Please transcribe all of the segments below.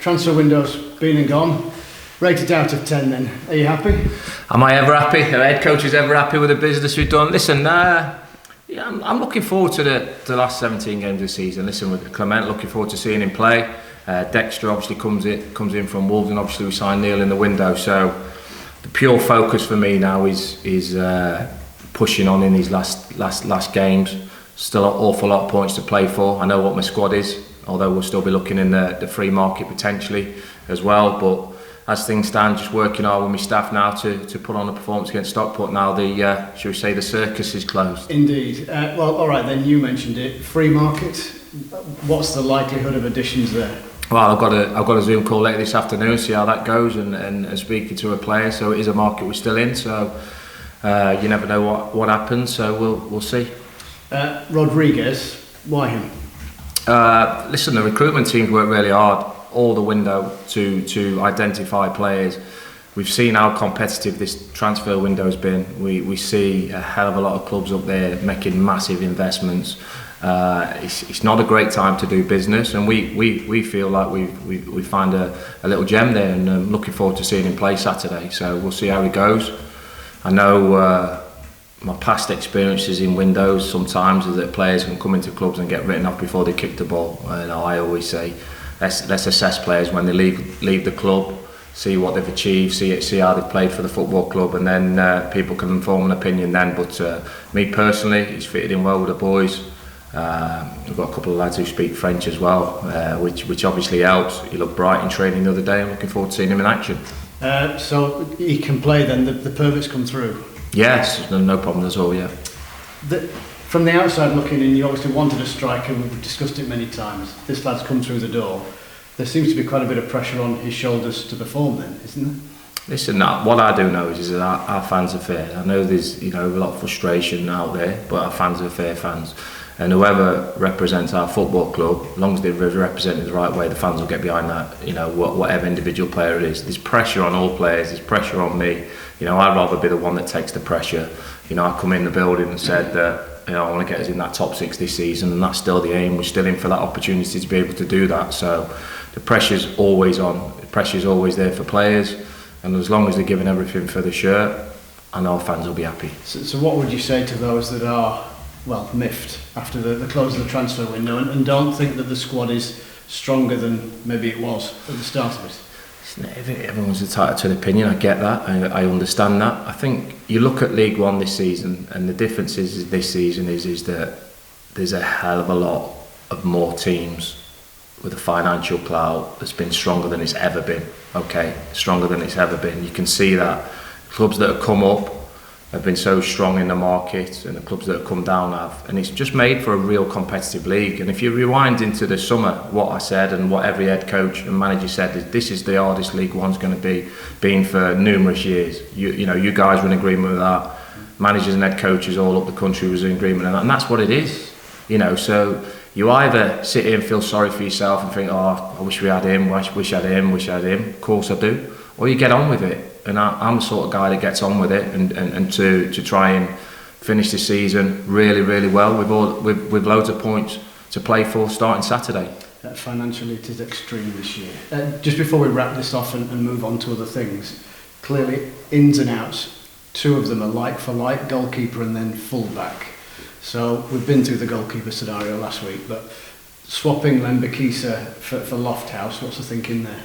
transfer window's been and gone. Rated out of 10 then. Are you happy? Am I ever happy? Are head coaches ever happy with the business we've done? Listen, yeah, I'm looking forward to the last 17 games of the season. Listen, with Clement, looking forward to seeing him play. Dexter obviously comes in from Wolves, and obviously we signed Neil in the window. So the pure focus for me now is pushing on in these last games. Still an awful lot of points to play for. I know what my squad is, although we'll still be looking in the free market potentially as well. But as things stand, just working hard with my staff now to put on a performance against Stockport. Now shall we say, the circus is closed. Indeed. Well, all right then. You mentioned it. Free market. What's the likelihood of additions there? Well, I've got a Zoom call later this afternoon, see how that goes, and speaking to a player. So it is a market we're still in. So you never know what happens. So we'll see. Rodriguez, why him? Listen, the recruitment teams work really hard all the window to identify players. We've seen how competitive this transfer window has been. We see a hell of a lot of clubs up there making massive investments. It's not a great time to do business, and we feel like we find a little gem there, and I'm looking forward to seeing him play Saturday. So we'll see how he goes. I know my past experiences in windows sometimes is that players can come into clubs and get written off before they kick the ball. And I always say, let's assess players when they leave the club, see what they've achieved, see how they've played for the football club, and then people can form an opinion then. But me personally, he's fitted in well with the boys. We've got a couple of lads who speak French as well, which obviously helps. He looked bright in training the other day. I'm looking forward to seeing him in action. So he can play then, the permits come through? Yes, no problem at all, yeah. From the outside looking in, you obviously wanted a striker, we've discussed it many times. This lad's come through the door. There seems to be quite a bit of pressure on his shoulders to perform then, isn't there? Listen, what I do know is that our fans are fair. I know there's a lot of frustration out there, but our fans are fair fans. And whoever represents our football club, as long as they represent it the right way, the fans will get behind that, whatever individual player it is. There's pressure on all players, there's pressure on me. I'd rather be the one that takes the pressure. I come in the building and said that I want to get us in that top 6 this season, and that's still the aim. We're still in for that opportunity to be able to do that. So the pressure's always on, the pressure's always there for players, and as long as they're giving everything for the shirt, I know fans will be happy. So what would you say to those that are miffed after the close of the transfer window and don't think that the squad is stronger than maybe it was at the start of it? Everyone's entitled to an opinion. I get that. I understand that. I think you look at League One this season, and the difference is this season is that there's a hell of a lot of more teams with a financial clout that's been stronger than it's ever been. Okay, stronger than it's ever been. You can see that clubs that have come up have been so strong in the market, and the clubs that have come down have, and it's just made for a real competitive league. And if you rewind into the summer, what I said and what every head coach and manager said is this is the hardest League One's going to be, been for numerous years. You guys were in agreement with that. Managers and head coaches all up the country was in agreement with that, and that's what it is. So you either sit here and feel sorry for yourself and think, oh, I wish we had him, wish I had him, wish I had him. Of course I do. Or you get on with it. And I'm the sort of guy that gets on with it and to try and finish the season really, really well with loads of points to play for starting Saturday. Financially it is extreme this year. Just before we wrap this off and move on to other things, clearly ins and outs, 2 of them are like for like, goalkeeper and then full-back. So we've been through the goalkeeper scenario last week, but swapping Lembakisa for Lofthouse, what's the thinking there?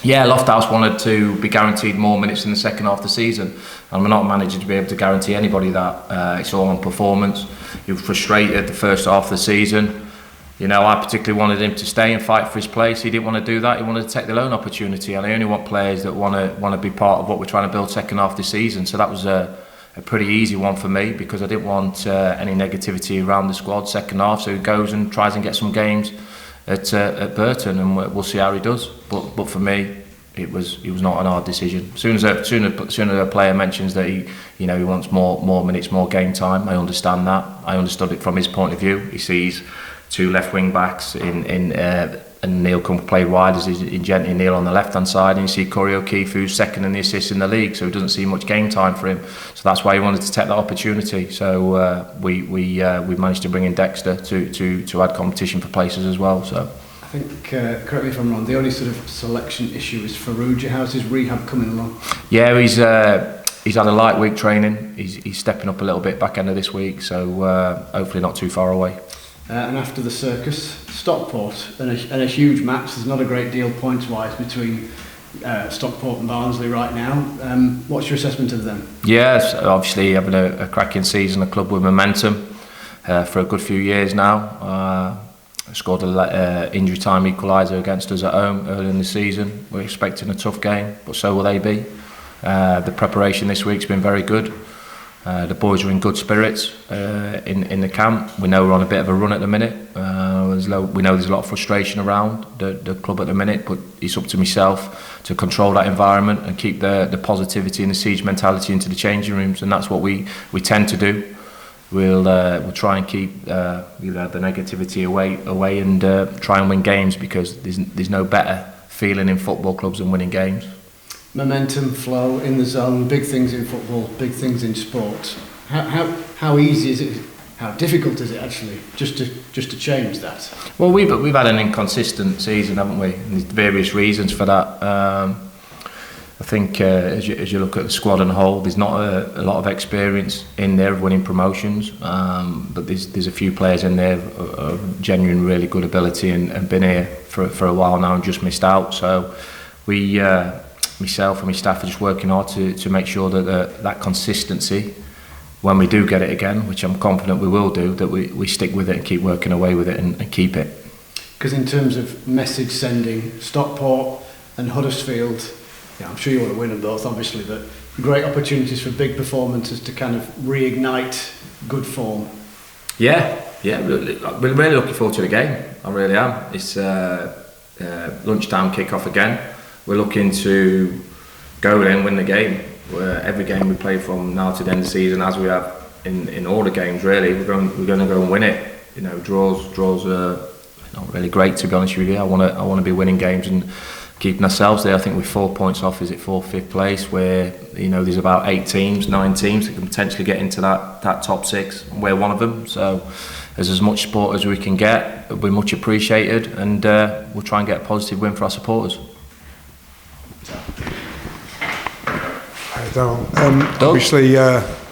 Yeah, Lofthouse wanted to be guaranteed more minutes in the second half of the season, and we're not managing to be able to guarantee anybody that. It's all on performance. He was frustrated the first half of the season. I particularly wanted him to stay and fight for his place. He didn't want to do that. He wanted to take the loan opportunity, and I only want players that want to be part of what we're trying to build second half of the season. So that was a pretty easy one for me, because I didn't want any negativity around the squad second half. So he goes and tries and gets some games at Burton, and we'll see how he does. But for me, it was not an hard decision. As soon as a player mentions that he wants more minutes, more game time, I understand that. I understood it from his point of view. He sees 2 left wing backs and Neil can play wide as in Neil on the left hand side, and you see Corey O'Keefe, who's second in the assists in the league, so he doesn't see much game time for him. So that's why he wanted to take that opportunity. So we managed to bring in Dexter to add competition for places as well. So I think, correct me if I'm wrong, the only sort of selection issue is Farrugia. How's his rehab coming along? Yeah, he's had a light week training. He's stepping up a little bit back end of this week, so hopefully not too far away. And after the circus, Stockport, and a huge match. There's not a great deal points-wise between Stockport and Barnsley right now. What's your assessment of them? Yes, obviously having a cracking season, a club with momentum for a good few years now. Scored an injury time equaliser against us at home early in the season. We're expecting a tough game, but so will they be. The preparation this week's been very good. The boys are in good spirits in the camp. We know we're on a bit of a run at the minute. We know there's a lot of frustration around the club at the minute, but it's up to myself to control that environment and keep the positivity and the siege mentality into the changing rooms, and that's what we tend to do. We'll try and keep the negativity away and try and win games, because there's no better feeling in football clubs than winning games. Momentum, flow, in the zone, big things in football, big things in sport. How easy is it? How difficult is it actually just to change that? Well, we've had an inconsistent season, haven't we? And there's various reasons for that. I think as you look at the squad on the whole, there's not a lot of experience in there of winning promotions, but there's a few players in there of genuine really good ability and been here for a while now and just missed out. So myself and my staff are just working hard to make sure that consistency, when we do get it again, which I'm confident we will do, that we stick with it and keep working away with it and keep it. Because in terms of message sending, Stockport and Huddersfield, I'm sure you want to win them both, obviously, but great opportunities for big performances to kind of reignite good form. Yeah, we're really looking forward to the game. I really am. It's lunchtime kick-off again. We're looking to go there and win the game. Every game we play from now to the end of the season, as we have in all the games, really, we're going to go and win it. Draws are not really great, to be honest with you. I want to be winning games and keeping ourselves there. I think we're 4 points off, is it 4th, 5th place, where there's about 9 teams that can potentially get into that top 6, and we're one of them. So there's as much support as we can get. We're much appreciated, and we'll try and get a positive win for our supporters. Hi, Darrell. Obviously,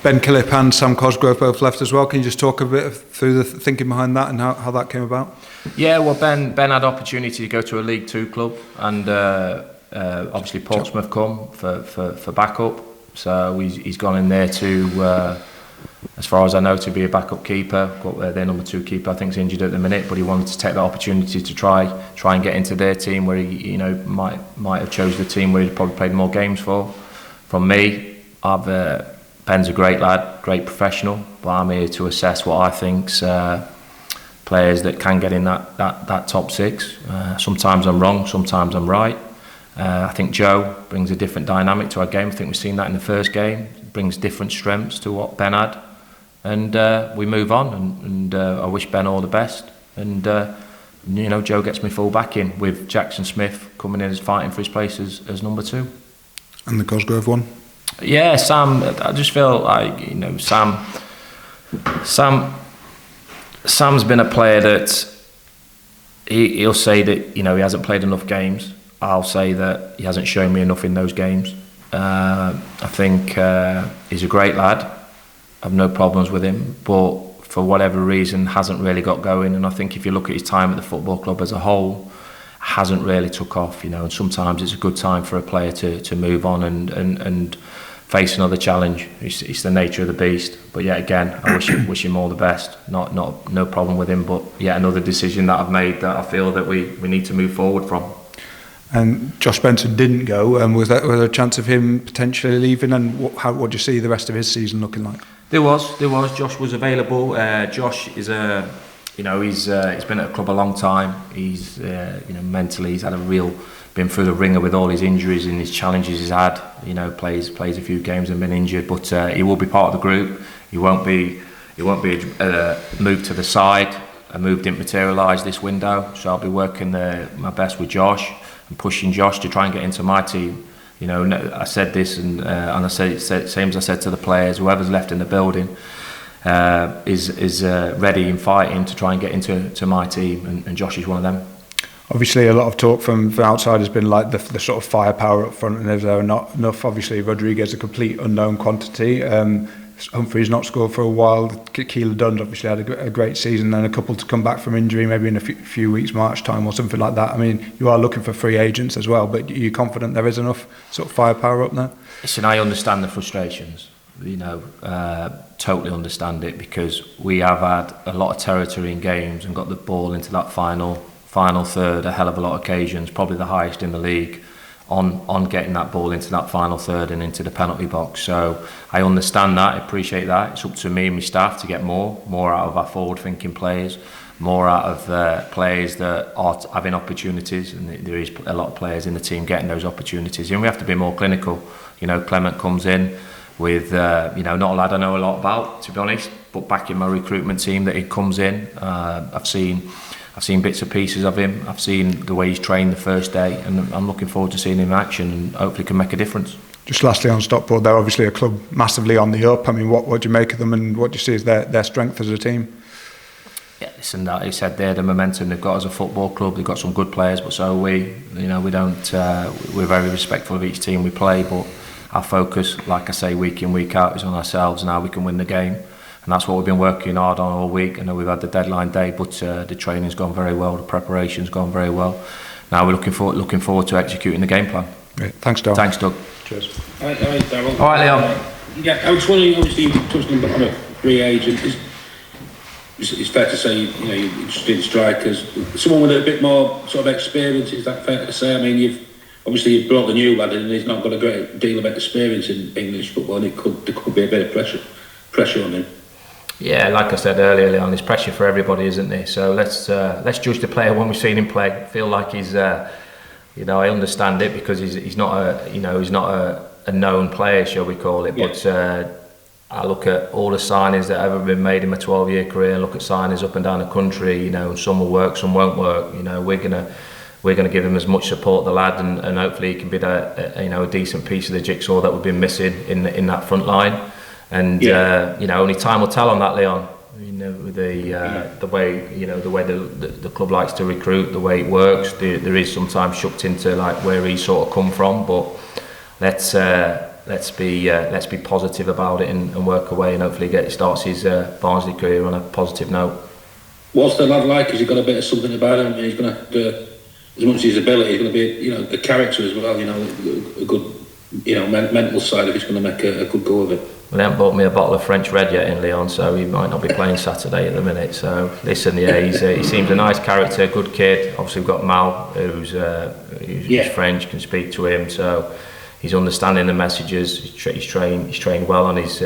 Ben Killip and Sam Cosgrove both left as well. Can you just talk a bit through the thinking behind that and how that came about? Yeah, well, Ben had opportunity to go to a League Two club, and obviously Portsmouth come for backup. So he's gone in there to, as far as I know, to be a backup keeper. Got their number 2 keeper, I think, is injured at the minute, but he wanted to take the opportunity to try and get into their team, where he might have chose the team where he'd probably played more games for. From me, Ben's a great lad, great professional, but I'm here to assess what I think's players that can get in that top 6. Sometimes I'm wrong, sometimes I'm right. I think Joe brings a different dynamic to our game. I think we've seen that in the first game. Brings different strengths to what Ben had, and we move on. And I wish Ben all the best. And Joe gets me full back in, with Jackson Smith coming in as fighting for his place as number 2. And the Cosgrove one? Yeah, Sam. I just feel like Sam's been a player that he'll say that he hasn't played enough games. I'll say that he hasn't shown me enough in those games. I think he's a great lad. I've no problems with him, but for whatever reason hasn't really got going. And I think if you look at his time at the football club as a whole, hasn't really took off. And sometimes it's a good time for a player to move on and face another challenge. It's the nature of the beast. But yeah, again, I wish him all the best. No problem with him, but yeah, another decision that I've made that I feel that we need to move forward from. And Josh Benson didn't go, and was there a chance of him potentially leaving? And what do you see the rest of his season looking like? There was. Josh was available. Josh is he's been at a club a long time. He's mentally he's had been through the ringer with all his injuries and his challenges he's had. Plays a few games and been injured, but he will be part of the group. He won't be moved to the side. A move didn't materialise this window, so I'll be working my best with Josh and pushing Josh to try and get into my team. I said this and I said same as I said to the players. Whoever's left in the building is ready and fighting to try and get into my team, and Josh is one of them. Obviously, a lot of talk from outside has been like the sort of firepower up front, and if there are not enough, obviously Rodriguez a complete unknown quantity. Humphrey's not scored for a while. Keeler Dunn's obviously had a great season, and a couple to come back from injury, maybe in a few weeks, March time or something like that. I mean, you are looking for free agents as well, but are you confident there is enough sort of firepower up there? Listen, I understand the frustrations. Totally understand it, because we have had a lot of territory in games and got the ball into that final third a hell of a lot of occasions, probably the highest in the league on getting that ball into that final third and into the penalty box. So I understand that, I appreciate that. It's up to me and my staff to get more out of our forward thinking players, more out of players that are having opportunities, and there is a lot of players in the team getting those opportunities, and we have to be more clinical. Clement comes in with not a lad I know a lot about, to be honest, but back in my recruitment team that he comes in, I've seen bits and pieces of him. I've seen the way he's trained the first day, and I'm looking forward to seeing him in action, and hopefully can make a difference. Just lastly on Stockport, they're obviously a club massively on the up. I mean, what do you make of them, and what do you see as their strength as a team? Yeah, listen, like he said there, the momentum they've got as a football club, they've got some good players, but so we don't. We're very respectful of each team we play, but our focus, like I say, week in, week out, is on ourselves and how we can win the game. And that's what we've been working hard on all week. I know we've had the deadline day, but the training's gone very well, the preparation's gone very well. Now we're looking forward to executing the game plan. Great. Thanks, Darrell. Thanks, Doug. Cheers. All right, Darrell. All right, Leon. I was wondering, obviously you touched on a free agent. It's fair to say, you're interested in strikers. Someone with a bit more sort of experience, is that fair to say? I mean, you've brought the new lad in, and he's not got a great deal of experience in English football, and there could be a bit of pressure on him. Yeah, like I said earlier, Leon, there's pressure for everybody, isn't there? So let's judge the player when we've seen him play. I feel like he's, I understand it, because he's not a known player, shall we call it? Yeah. But I look at all the signings that have ever been made in my 12-year career, and look at signings up and down the country. Some will work, some won't work. We're gonna give him as much support, the lad, and hopefully he can be a decent piece of the jigsaw that we've been missing in that front line. And only time will tell on that, Leon. The way the club likes to recruit, the way it works, there is sometimes shucked into like where he's sort of come from. But let's be positive about it and work away, and hopefully starts his Barnsley career on a positive note. What's the lad like? Has he got a bit of something about him? He's going to have to, as much as his ability, he's going to be a character as well. A good mental side if he's going to make a good go of it. Well, they haven't bought me a bottle of French red yet in Lyon, so he might not be playing Saturday at the minute. So listen, he seems a nice character, good kid. Obviously we've got Mal, who's French, can speak to him, so he's understanding the messages. He's trained well on his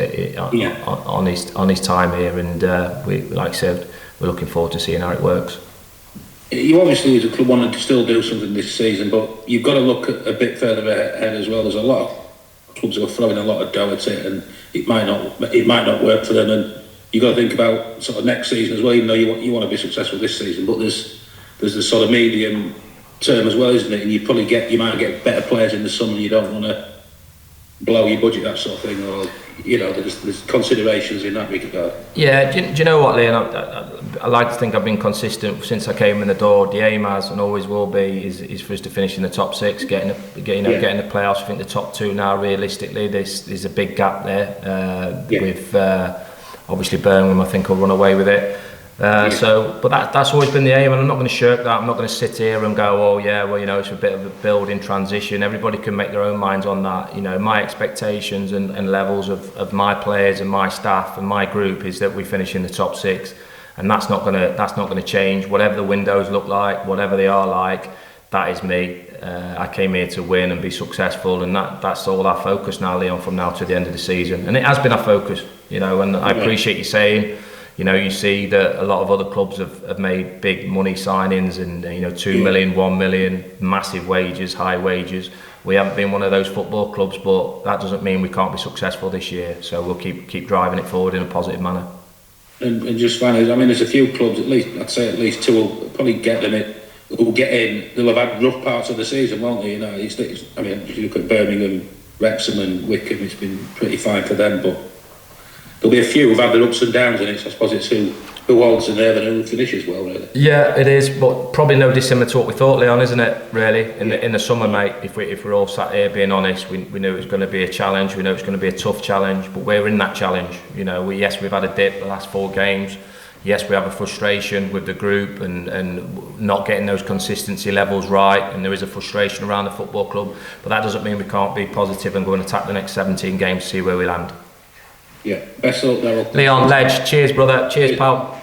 time here, and we, like I said, we're looking forward to seeing how it works. You obviously, as a club, wanted to still do something this season, but you've got to look a bit further ahead as well. There's a lot of clubs who are throwing a lot of dough at it, and it might not work for them. And you've got to think about sort of next season as well. Even though you want to be successful this season, but there's the sort of medium term as well, isn't it? And you might get better players in the summer. You don't want to blow your budget, that sort of thing, or there's considerations in that regard. Yeah, do you know what, Leon? I like to think I've been consistent since I came in the door. The aim has and always will be is for us to finish in the top six, getting the playoffs. I think the top two now, realistically, there's a big gap there. With obviously Birmingham, I think will run away with it. But that's always been the aim, and I'm not going to shirk that. I'm not going to sit here and go, it's a bit of a building transition. Everybody can make their own minds on that. My expectations and levels of my players and my staff and my group is that we finish in the top six, and that's not going to change. Whatever the windows look like, whatever they are like, that is me. I came here to win and be successful, and that's all our focus now, Leon, from now to the end of the season. And it has been our focus, and I appreciate you saying. You see that a lot of other clubs have made big money signings and 2 million, 1 million, massive wages, high wages. We haven't been one of those football clubs, but that doesn't mean we can't be successful this year. So we'll keep driving it forward in a positive manner. And just finally, there's a few clubs, at least two will probably get them in. Who'll get in. They'll have had rough parts of the season, won't they? If you look at Birmingham, Wrexham, and Wickham, it's been pretty fine for them, but there'll be a few who've had their ups and downs in it, so I suppose it's who who holds in there and who finishes well, really. Yeah, it is, but probably no dissimilar to what we thought, Leon, isn't it? Really, in the summer, mate. If we're all sat here being honest, we knew it was going to be a challenge. We know it's going to be a tough challenge, but we're in that challenge. You know, we've had a dip the last 4 games. Yes, we have a frustration with the group and not getting those consistency levels right, and there is a frustration around the football club. But that doesn't mean we can't be positive and go and attack the next 17 games to see where we land. Yeah, best of luck, Darrell. Leon, Ledge, cheers, brother. Cheers, pal.